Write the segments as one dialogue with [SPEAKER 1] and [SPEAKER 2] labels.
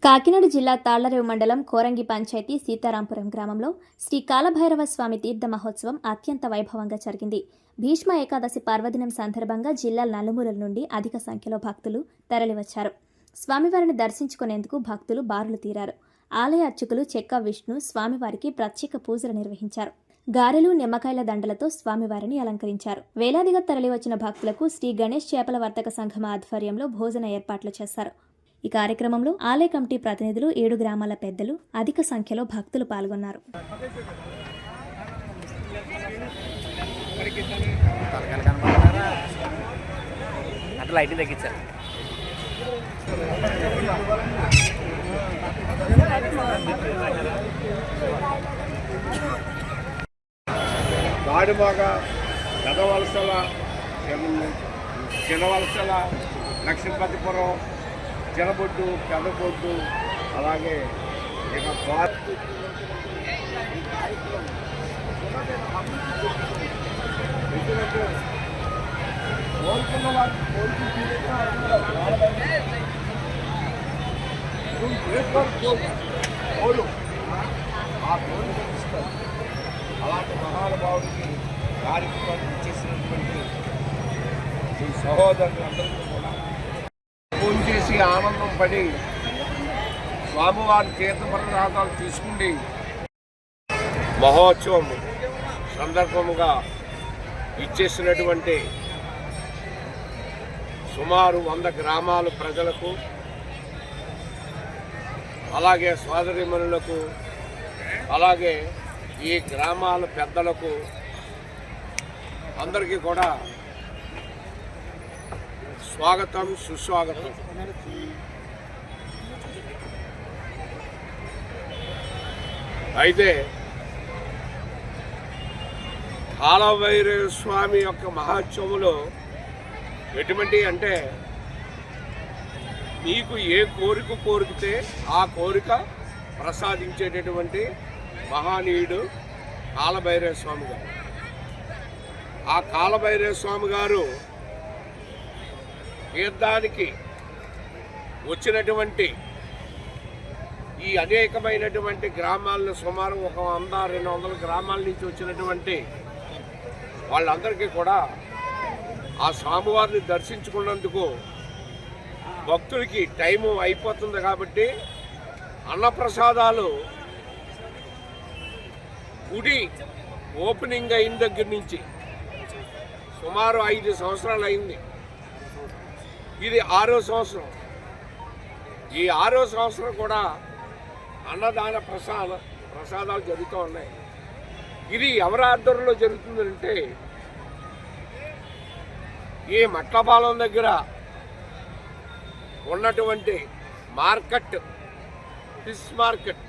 [SPEAKER 1] కాకినాడ జిల్లా తాళ్లరేవు మండలం కోరంగి పంచాయతీ సీతారాంపురం గ్రామంలో శ్రీ కాలభైరవ స్వామి తీర్థ మహోత్సవం అత్యంత వైభవంగా జరిగింది. భీష్మ ఏకాదశి పర్వదినం సందర్భంగా జిల్లా నలుమూలల నుండి అధిక సంఖ్యలో భక్తులు తరలివచ్చారు. స్వామివారిని దర్శించుకునేందుకు భక్తులు బారులు తీరారు. ఆలయ అర్చకులు చెక్క విష్ణు స్వామివారికి ప్రత్యేక పూజలు నిర్వహించారు. గారెలు, నిమ్మకాయల దండలతో స్వామివారిని అలంకరించారు. వేలాదిగా తరలివచ్చిన భక్తులకు శ్రీ గణేష్ చేపల వర్తక సంఘం ఆధ్వర్యంలో భోజన ఏర్పాట్లు చేశారు. ఈ కార్యక్రమంలో ఆలయ కమిటీ ప్రతినిధులు, 7 గ్రామాల పెద్దలు, అధిక సంఖ్యలో భక్తులు పాల్గొన్నారు.
[SPEAKER 2] గాడిబాగ, పెదవలసల, చిన్నవలసల, లక్ష్మీపతిపురం, జనబొడ్డు, పెదబొడ్డు, అలాగే ఇక కోరుకున్న వారికి కోరు ఆ కోరిక ఇస్తారు. అలాంటి మహానుభావుడికి కార్యక్రమాలు ఇచ్చేసినటువంటి ఈ సహోదరులందరికీ కూడా ఫోన్ చేసి ఆనందం పడి స్వామివారి తీర్థప్రసాదాలు తీసుకుని మహోత్సవం సందర్భముగా ఇచ్చేసినటువంటి సుమారు 100 గ్రామాల ప్రజలకు, అలాగే సోదరీమణులకు, అలాగే ఈ గ్రామాల పెద్దలకు అందరికీ కూడా స్వాగతం, సుస్వాగతం. అయితే కాలభైరవ స్వామి యొక్క మహోత్సవంలో ఎటువంటి అంటే మీకు ఏ కోరిక కోరికితే ఆ కోరిక ప్రసాదించేటటువంటి మహానీయుడు కాలభైరవ స్వామి గారు. ఆ కాలభైరవ స్వామి గారు తీర్థానికి వచ్చినటువంటి ఈ అనేకమైనటువంటి గ్రామాలను, సుమారు 100-200 గ్రామాల నుంచి వచ్చినటువంటి వాళ్ళందరికీ కూడా ఆ స్వామివారిని దర్శించుకున్నందుకు భక్తులకి టైము అయిపోతుంది కాబట్టి అన్నప్రసాదాలు గుడి ఓపెనింగ్ అయిన దగ్గర నుంచి సుమారు 5 సంవత్సరాలు అయింది. ఇది 6వ సంవత్సరం. ఈ 6వ సంవత్సరం కూడా అన్నదాన ప్రసాదాలు జరుగుతూ ఉన్నాయి. ఇది ఎవరి ఆధ్వర్యంలో జరుగుతుందంటే ఈ మట్లపాలెం దగ్గర ఉన్నటువంటి మార్కెట్, ఫిష్ మార్కెట్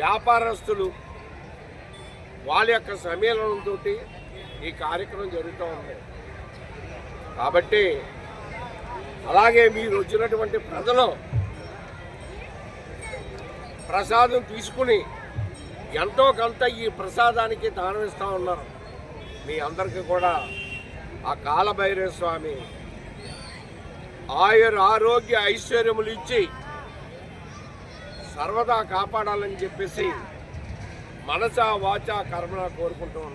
[SPEAKER 2] వ్యాపారస్తులు వాళ్ళ యొక్క సమ్మేళనంతో ఈ కార్యక్రమం జరుగుతూ ఉంది. కాబట్టి అలాగే మీరు వచ్చినటువంటి ప్రజలు ప్రసాదం తీసుకుని ఎంతో కొంత ఈ ప్రసాదానికి దానం ఇస్తూ ఉన్నారు. మీ అందరికీ కూడా ఆ కాలభైరవ స్వామి ఆరోగ్య ఐశ్వర్యములు ఇచ్చి సర్వదా కాపాడాలని చెప్పేసి మనసా వాచా కర్మణ కోరుకుంటూ ఉన్నాం.